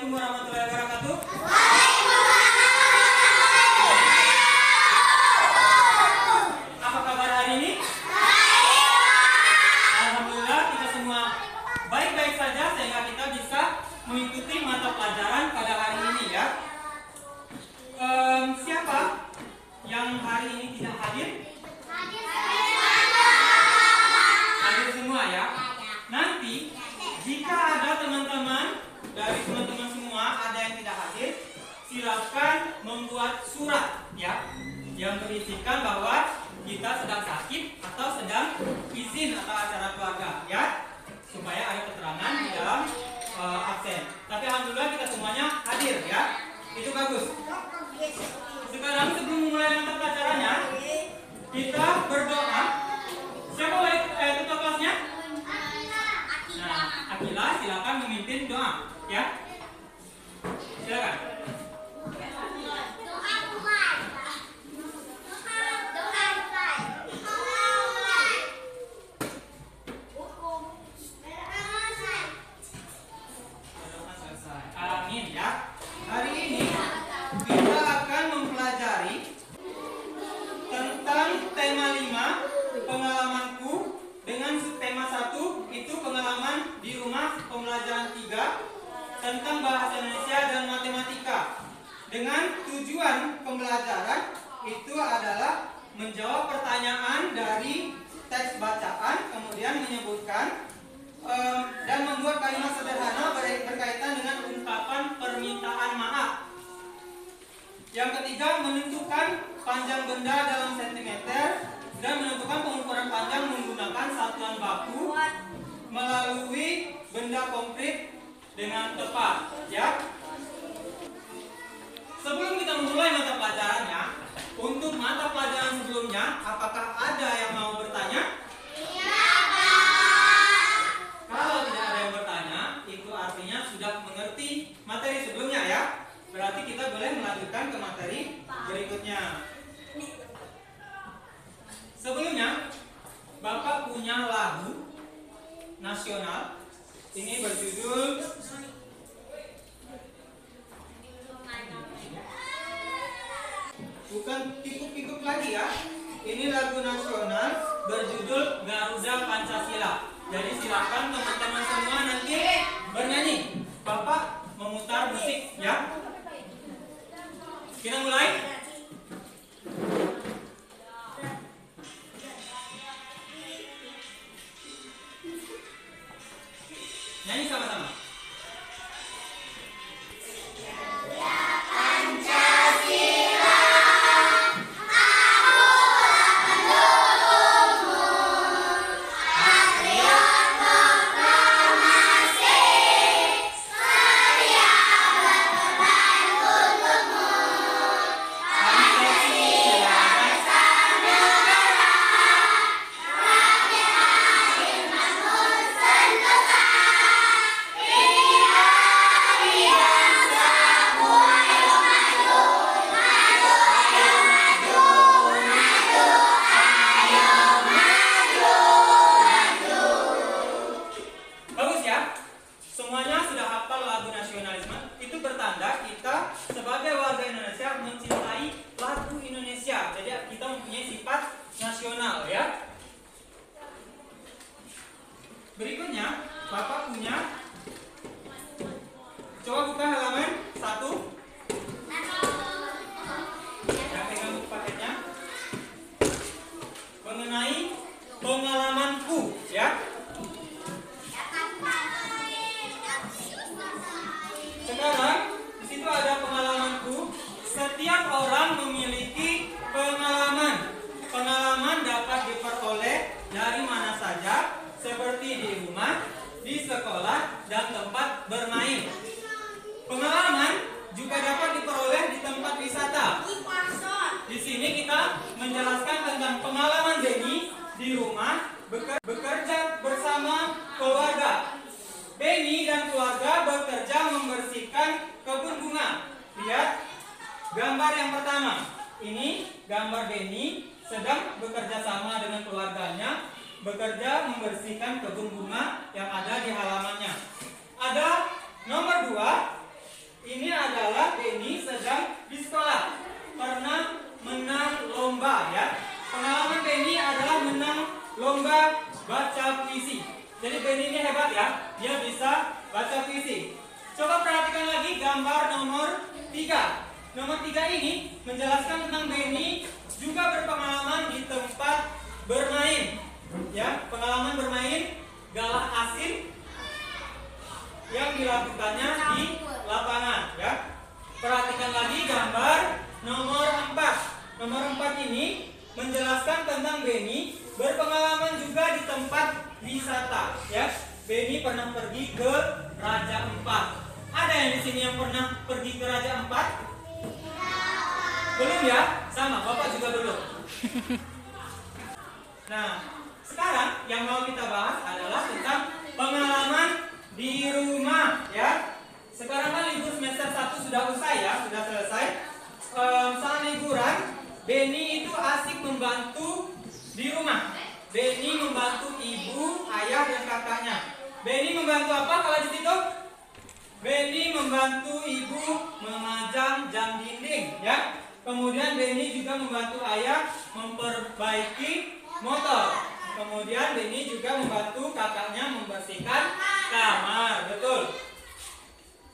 Assalamualaikum warahmatullahi wabarakatuh. Apa kabar hari ini? Alhamdulillah kita semua baik-baik saja sehingga kita bisa mengikuti mata pelajaran pada hari ini ya. Siapa yang hari ini tidak hadir? Hadir semua ya. Nanti jika ada teman-teman dari teman-teman semua ada yang tidak hadir, silakan membuat surat ya yang berisikan bahwa kita sedang sakit atau sedang izin atau acara keluarga ya, supaya ada keterangan di dalam absen. Tapi alhamdulillah kita semuanya hadir ya, itu bagus. Sekarang sebelum memulai mata pelajarannya, kita berdoa. Siapa boleh ketua kelasnya? Nah, Akila silakan memimpin doa ya. Silakan. Amin ya. Hari ini kita akan mempelajari tentang tema 5 pengalamanku, dengan subtema 1 itu pengalaman di rumah, pembelajaran 3 tentang bahasa Indonesia dan matematika. Dengan tujuan pembelajaran itu adalah menjawab pertanyaan dari teks bacaan, kemudian menyebutkan dan membuat kalimat sederhana berkaitan dengan ungkapan permintaan maaf. Yang ketiga, menentukan panjang benda dalam sentimeter dan menentukan pengukuran panjang menggunakan satuan baku melalui benda konkret dengan tepat ya. Sebelum kita memulai mata pelajarannya, untuk mata pelajaran sebelumnya, apakah ada yang mau bertanya? Kalau tidak ada yang bertanya, itu artinya sudah mengerti materi sebelumnya ya. Berarti kita boleh melanjutkan ke materi berikutnya. Sebelumnya, Bapak punya lagu nasional. Ini berjudul bukan pikuk-pikuk lagi ya. Ini lagu nasional berjudul Garuda Pancasila. Jadi silakan teman-teman semua nanti bernyanyi. Bapak memutar musik ya. Kita mulai. Nyanyi sama-sama. Berikutnya, Bapak punya, coba buka halaman 1. Ya, pegang buku paketnya. Mengenai pengalamanku, ya. Sekarang di situ ada pengalamanku. Setiap orang memiliki pengalaman. Pengalaman dapat diperoleh dari mana saja, seperti di rumah, di sekolah, dan tempat bermain. Pengalaman juga dapat diperoleh di tempat wisata. Di sini kita menjelaskan tentang pengalaman Benny di rumah bekerja bersama keluarga. Benny dan keluarga bekerja membersihkan kebun bunga. Lihat gambar yang pertama. Ini gambar Benny sedang bekerja sama dengan keluarganya, bekerja membersihkan kebun bunga yang ada di halamannya. Ada nomor 2, hebat ya, dia bisa baca puisi. Coba perhatikan lagi gambar nomor 3. Nomor 3 ini menjelaskan tentang Benny juga berpengalaman di tempat bermain. Ya, pengalaman bermain galah asin yang dilakukannya di lapangan. Ya, perhatikan lagi gambar nomor 4. Nomor 4 ini menjelaskan tentang Benny berpengalaman juga di tempat wisata. Ya, Benny pernah pergi ke Raja Ampat. Ada yang di sini yang pernah pergi ke Raja Ampat? Belum ya? Sama, Bapak juga belum. Nah, sekarang yang mau kita bahas adalah tentang pengalaman di rumah. Ya, sekarang kan libur semester 1 sudah usai ya, sudah selesai. Saat liburan, Benny itu asik membantu di rumah. Benny membantu ibu, ayah, dan kakaknya. Benny membantu apa kalau di situ? Benny membantu ibu memajang jam dinding, ya. Kemudian Benny juga membantu ayah memperbaiki motor. Kemudian Benny juga membantu kakaknya membersihkan kamar, betul.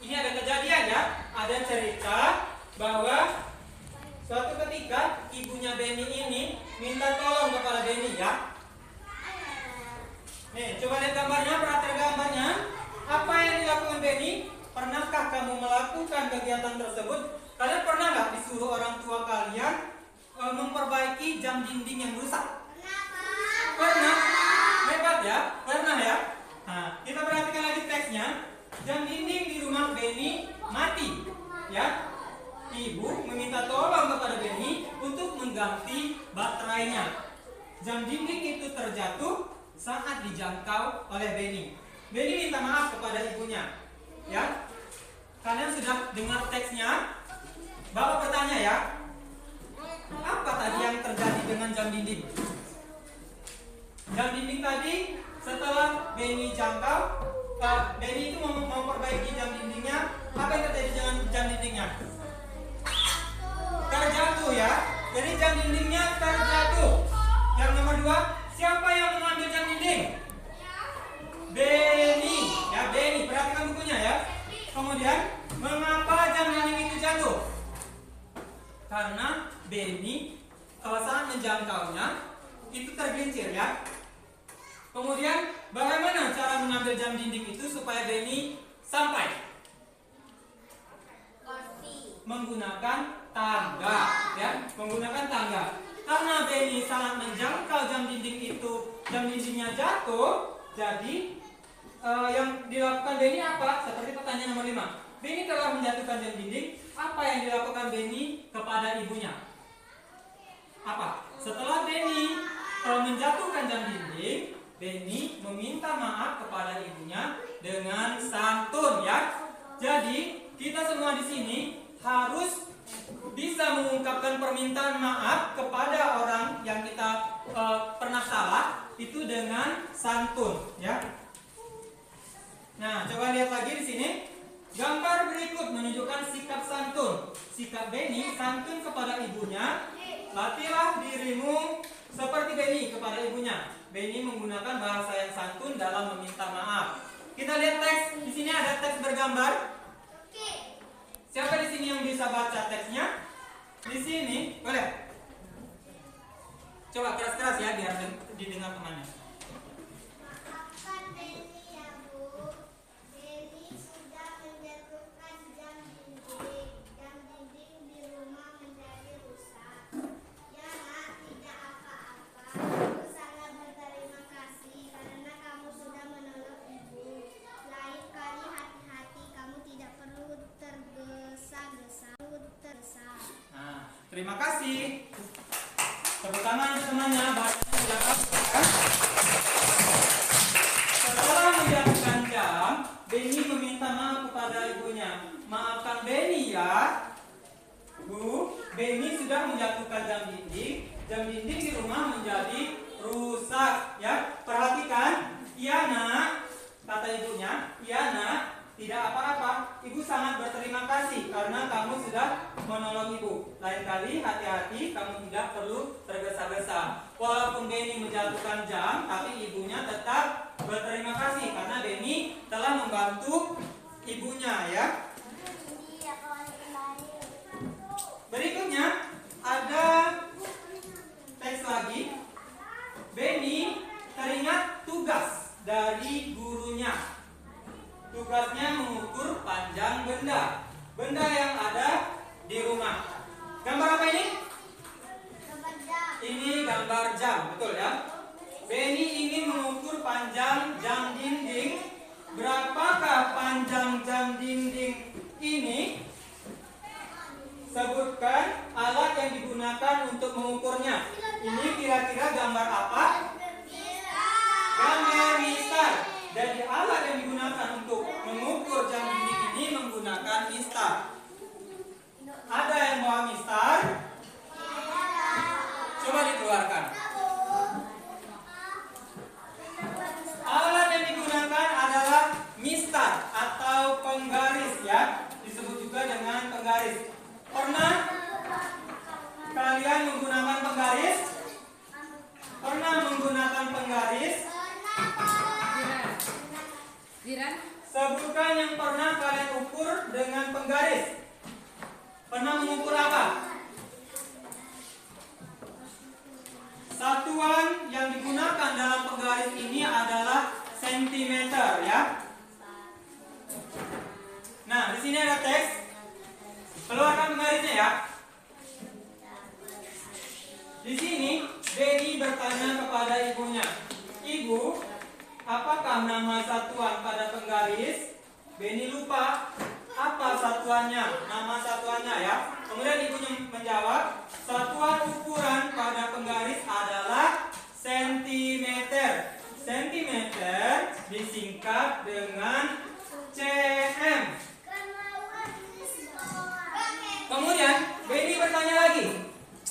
Ini ada kejadian ya, ada cerita bahwa suatu ketika ibunya Benny ini minta tolong kepada Benny ya. Nih, coba lihat gambarnya, perhatikan gambarnya. Apa yang dilakukan Benny? Pernahkah kamu melakukan kegiatan tersebut? Kalian pernah nggak disuruh orang tua kalian memperbaiki jam dinding yang rusak? Pernah? Hebat ya? Pernah ya? Nah, kita perhatikan lagi teksnya. Jam dinding di rumah Benny mati. Ya, ibu meminta tolong kepada Benny untuk mengganti baterainya. Jam dinding itu terjatuh saat dijangkau oleh Benny. Benny minta maaf kepada ibunya. Ya, kalian sudah dengar teksnya? Bapak bertanya ya, apa tadi yang terjadi dengan jam dinding? Jam dinding tadi setelah Benny jangkau, Benny itu memperbaiki jam dindingnya. Apa yang terjadi dengan jam dindingnya? Terjatuh ya. Jadi jam dindingnya terjatuh. Yang nomor 2, siapa yang mengambil jam dinding? Benny. Ya, Benny. Perhatikan bukunya ya. Kemudian, mengapa jam dinding itu jatuh? Karena Benny saat menjangkaunya itu tergelincir ya. Kemudian bagaimana cara mengambil jam dinding itu supaya Benny sampai? Menggunakan tangga ya, menggunakan tangga. Karena Benny sangat menjangkau jam dinding itu, jam dindingnya jatuh. Jadi yang dilakukan Benny apa? Seperti pertanyaan nomor 5. Benny telah menjatuhkan jam dinding. Apa yang dilakukan Benny kepada ibunya? Apa? Setelah Benny menjatuhkan jam dinding, Benny meminta maaf kepada ibunya dengan santun ya. Jadi kita semua di sini harus bisa mengungkapkan permintaan maaf kepada orang yang kita pernah salah itu dengan santun ya. Nah, coba lihat lagi di sini. Gambar berikut menunjukkan sikap santun. Sikap Benny santun kepada ibunya. Latihlah dirimu seperti Benny kepada ibunya. Benny menggunakan bahasa yang santun dalam meminta maaf. Kita lihat teks. Di sini ada teks bergambar. Siapa di sini yang bisa baca teksnya? Di sini, boleh? Coba keras-keras ya biar didengar temannya. Terima kasih. Tepuk tangan untuk temannya. Setelah menjatuhkan jam, Benny meminta maaf kepada ibunya. Maafkan Benny ya, Bu. Benny sudah menjatuhkan jam dinding. Jam dinding di rumah menjadi rusak. Ya, perhatikan. Iya nak, kata ibunya. Iya nak. Tidak apa-apa, ibu sangat berterima kasih karena kamu sudah menolong ibu. Lain kali hati-hati, kamu tidak perlu tergesa-gesa. Walaupun Benny menjatuhkan jam, tapi ibunya tetap berterima kasih karena Benny telah membantu ibunya ya. Berikutnya ada teks lagi. Benny teringat tugas dari gurunya. Tugasnya mengukur panjang benda. Benda yang ada di rumah. Gambar apa ini? Ini gambar jam, betul ya? Benny ingin mengukur panjang jam dinding. Berapakah panjang jam dinding ini? Sebutkan alat yang digunakan untuk mengukurnya. Ini kira-kira gambar apa? Gambar mistar. Jadi alat yang digunakan untuk mengukur jam dinding ini menggunakan mistar. Ada yang bawa mistar? Coba dikeluarkan. Alat yang digunakan adalah mistar atau penggaris ya. Disebut juga dengan penggaris. Pernah kalian menggunakan penggaris? Pernah menggunakan penggaris? Sebutkan yang pernah kalian ukur dengan penggaris. Pernah mengukur apa? Satuan yang digunakan dalam penggaris ini adalah sentimeter ya. Nah, di sini ada teks. Keluarkan penggarisnya ya. Di sini Benny bertanya kepada ibunya, "Ibu, apakah nama satuan pada penggaris?" Benny lupa apa satuannya, nama satuannya ya. Kemudian ibunya menjawab, "Satuan ukuran pada penggaris adalah sentimeter. Sentimeter disingkat dengan cm." Kemudian Benny bertanya lagi,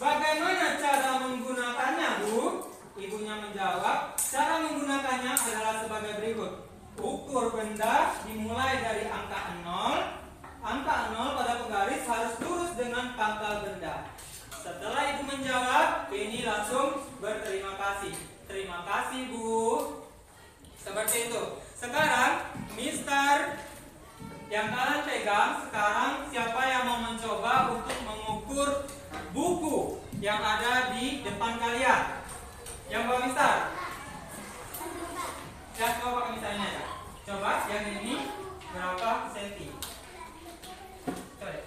"Bagaimana cara menggunakannya, Bu?" Ibunya menjawab, "Cara menggunakannya adalah sebagai berikut. Ukur benda dimulai dari angka 0. Angka 0 pada penggaris harus lurus dengan pangkal benda." Setelah ibu menjawab, Benny langsung berterima kasih. "Terima kasih, Bu." Seperti itu. Sekarang Mister yang kalian pegang, sekarang siapa yang mau mencoba untuk mengukur buku yang ada di depan kalian? Yang bawa Mister? Ya, coba pakai misalnya ya. Coba yang ini berapa senti? Coba deh.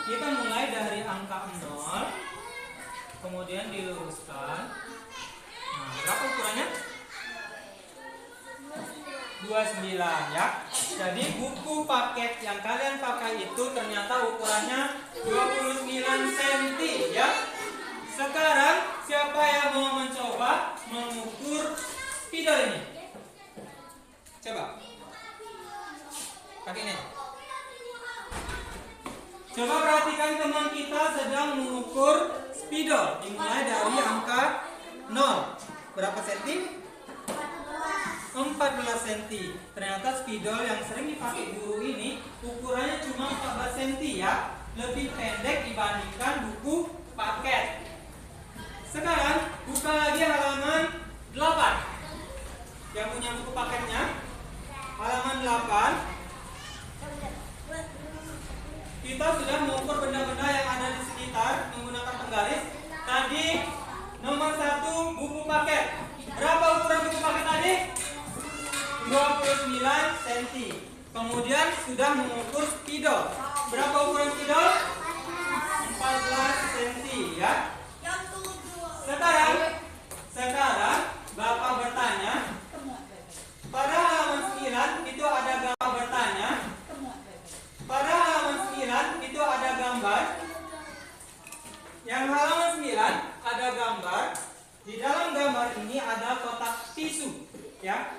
Kita mulai dari angka 0, kemudian diluruskan. Nah, berapa ukurannya? 29 ya. Jadi buku paket yang kalian pakai itu ternyata ukurannya 29 cm ya. Sekarang siapa yang mau mencoba mengukur spidol ini? Coba. Pakai ini. Coba perhatikan teman kita sedang mengukur spidol. Dimulai dari angka 0. Berapa senti? 14 cm. Ternyata spidol yang sering dipakai guru ini ukurannya cuma 14 cm ya. Lebih pendek dibandingkan buku paket. Sekarang buka lagi halaman 8. Yang punya buku paketnya, halaman 8. Kita sudah mengukur benda-benda yang ada di sekitar menggunakan penggaris. Tadi nomor 1 buku paket. Berapa ukuran buku paket tadi? 29 cm. Kemudian sudah mengukur spidol. Berapa ukuran spidol? 14 cm ya. Sekarang Bapak bertanya, pada halaman 9 itu ada gambar bertanya. Pada halaman 9 itu ada gambar. Yang halaman 9 ada gambar. Di dalam gambar ini ada kotak tisu ya.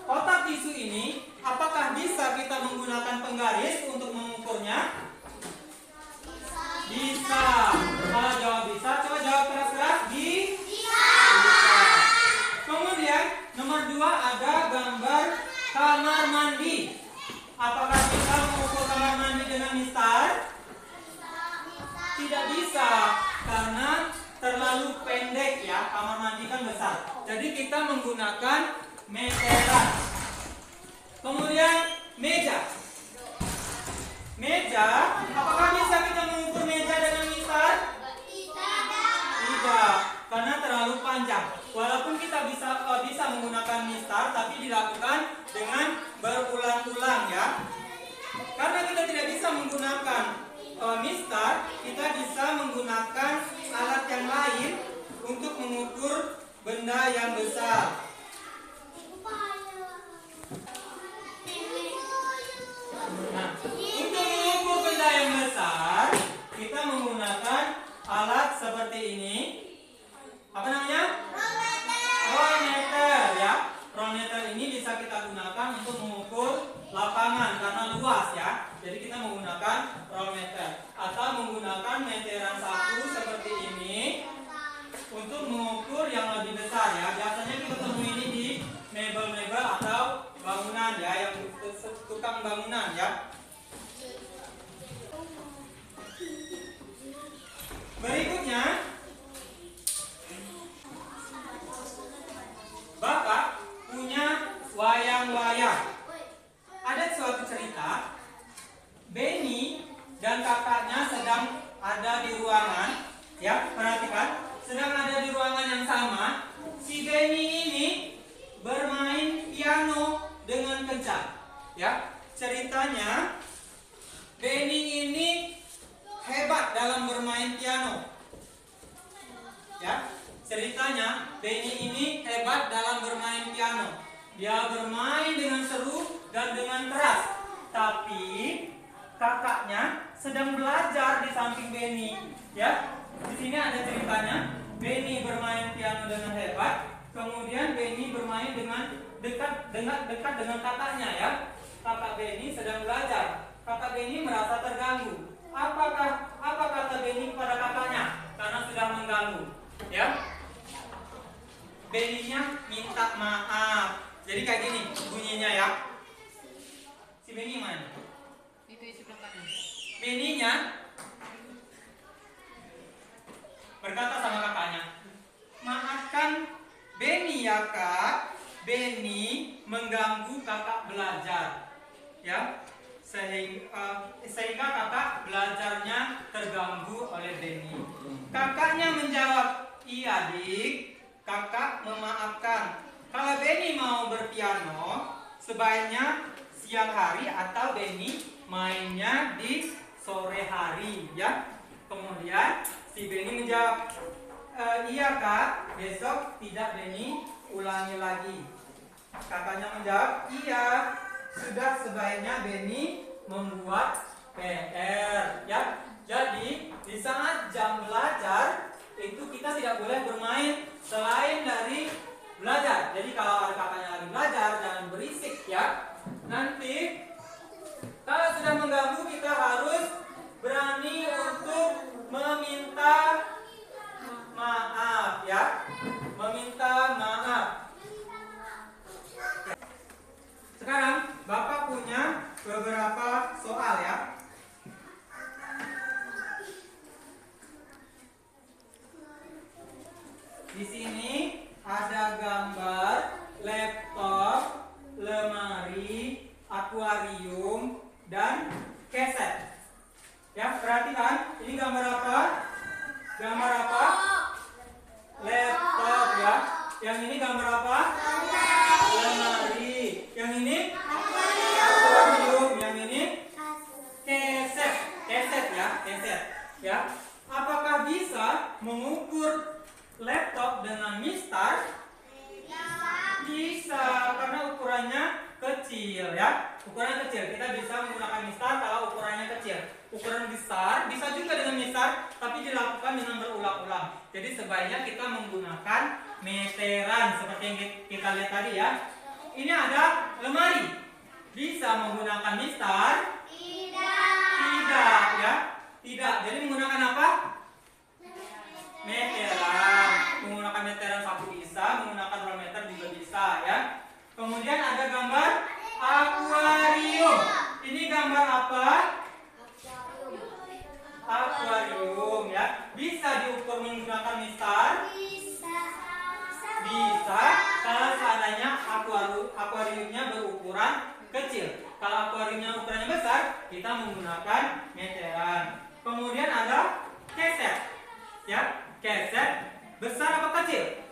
Kotak tisu ini apakah bisa kita menggunakan penggaris untuk mengukurnya? Bisa. Kalau jawab bisa, coba jawab keras-keras. Bisa. Kemudian nomor 2 ada gambar kamar mandi. Apakah bisa mengukur kamar mandi dengan mistar? Tidak bisa, karena terlalu pendek ya, kamar mandi kan besar. Jadi kita menggunakan meteran. Kemudian meja. Meja, apakah bisa kita mengukur meja dengan mistar? Tidak, karena terlalu panjang. Walaupun kita bisa menggunakan mistar, tapi dilakukan dengan berulang-ulang ya. Karena kita tidak bisa menggunakan mistar, kita bisa menggunakan alat yang lain untuk mengukur benda yang besar. Nah, untuk mengukur benda yang besar, kita menggunakan alat seperti ini. Apa namanya? Rolmeter ya. Rolmeter ini bisa kita gunakan untuk mengukur lapangan karena luas ya. Jadi kita menggunakan rolmeter atau menggunakan meteran saku seperti ini untuk mengukur yang lebih besar ya. Biasanya kita temui ini di mebel-mebel atau bangunan ya, yang tukang bangunan ya. Berikutnya, Bapak punya wayang-wayang. Ada suatu cerita, Benny dan kakaknya sedang ada di ruangan, ya perhatikan, sedang ada di ruangan yang sama. Si Benny ini bermain piano dengan kencang, ya. Ceritanya, Benny ini hebat dalam bermain piano, ya. Ceritanya, Benny ini hebat dalam bermain piano. Dia bermain dengan seru dan dengan keras. Tapi kakaknya sedang belajar di samping Benny, ya. Di sini ada ceritanya. Benny bermain piano dengan hebat, kemudian Benny bermain dengan dekat dengan kakaknya, ya. Kakak Benny sedang belajar. Kakak Benny merasa terganggu. Apa kata Benny kepada kakaknya? Karena sudah mengganggu, ya. Benny-nya minta maaf. Jadi kayak gini bunyinya ya. Si Benny mana? Itu sebelah kanan. Benny-nya berkata sama kakaknya, maafkan Benny ya kak. Benny mengganggu kakak belajar, ya. Sehingga kakak belajarnya terganggu oleh Benny. Kakaknya menjawab, iya dik, kakak memaafkan. Kalau Benny mau berpiano, sebaiknya siang hari atau Benny mainnya di sore hari, ya. Kemudian si Benny menjawab, iya kak, besok tidak Benny ulangi lagi. Kakaknya menjawab, iya, sudah sebaiknya Benny membuat PR, ya. Jadi di saat jam belajar itu kita tidak boleh bermain selain dari belajar. Jadi kalau ada kakaknya lagi belajar, jangan berisik ya. Nanti kalau sudah mengganggu, kita harus berani untuk meminta maaf ya. Meminta maaf. Sekarang Bapak punya beberapa soal ya. Di sini ada gambar laptop, lemari, akuarium, dan keset. Ya, perhatikan, ini gambar apa? Gambar apa? Laptop ya. Yang ini gambar apa? Lemari. Yang ini? Akuarium. Yang ini? Keset. Keset ya, keset. Ya. Apakah bisa mengukur laptop dengan mistar? Bisa, karena ukurannya kecil ya. Ukuran kecil, kita bisa menggunakan mistar kalau ukurannya kecil. Ukuran besar bisa juga dengan mistar, tapi dilakukan dengan berulang-ulang. Jadi sebaiknya kita menggunakan meteran seperti yang kita lihat tadi ya. Ini ada lemari, bisa menggunakan mistar? Tidak ya, tidak. Jadi menggunakan apa? Meteran. Menggunakan meteran saku bisa, menggunakan rolmeter juga bisa ya. Kemudian ada gambar akuarium. Ini gambar apa? Akuarium ya. Bisa diukur menggunakan akuariumnya berukuran kecil. Kalau akuariumnya ukurannya besar, kita menggunakan meteran. Kemudian ada keset. Ya, keset besar apa kecil?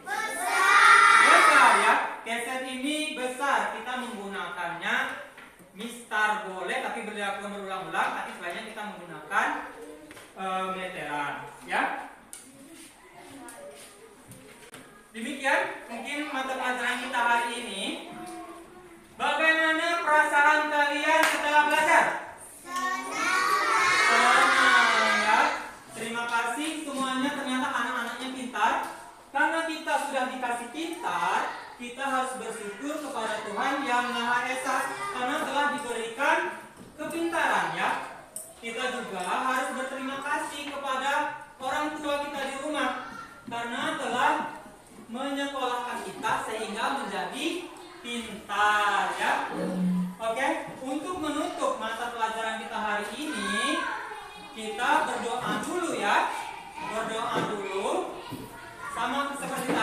Besar ya. Keset ini besar. Kita menggunakannya mistar boleh, tapi berlakukan berulang-ulang. Tapi sebaiknya kita menggunakan meteran. Ya. Demikian mungkin mata pelajaran kita hari ini. Bagaimana perasaan kalian setelah belajar? Senang ya. Terima kasih semuanya, ternyata anak-anaknya pintar. Karena kita sudah dikasih pintar, kita harus bersyukur kepada Tuhan yang Maha Esa karena telah diberikan kepintaran ya. Kita juga harus berterima kasih kepada orang tua kita di rumah karena telah menyekolahkan kita sehingga menjadi pintar ya. Oke, untuk menutup mata pelajaran kita hari ini, kita berdoa dulu ya. Berdoa dulu sama seperti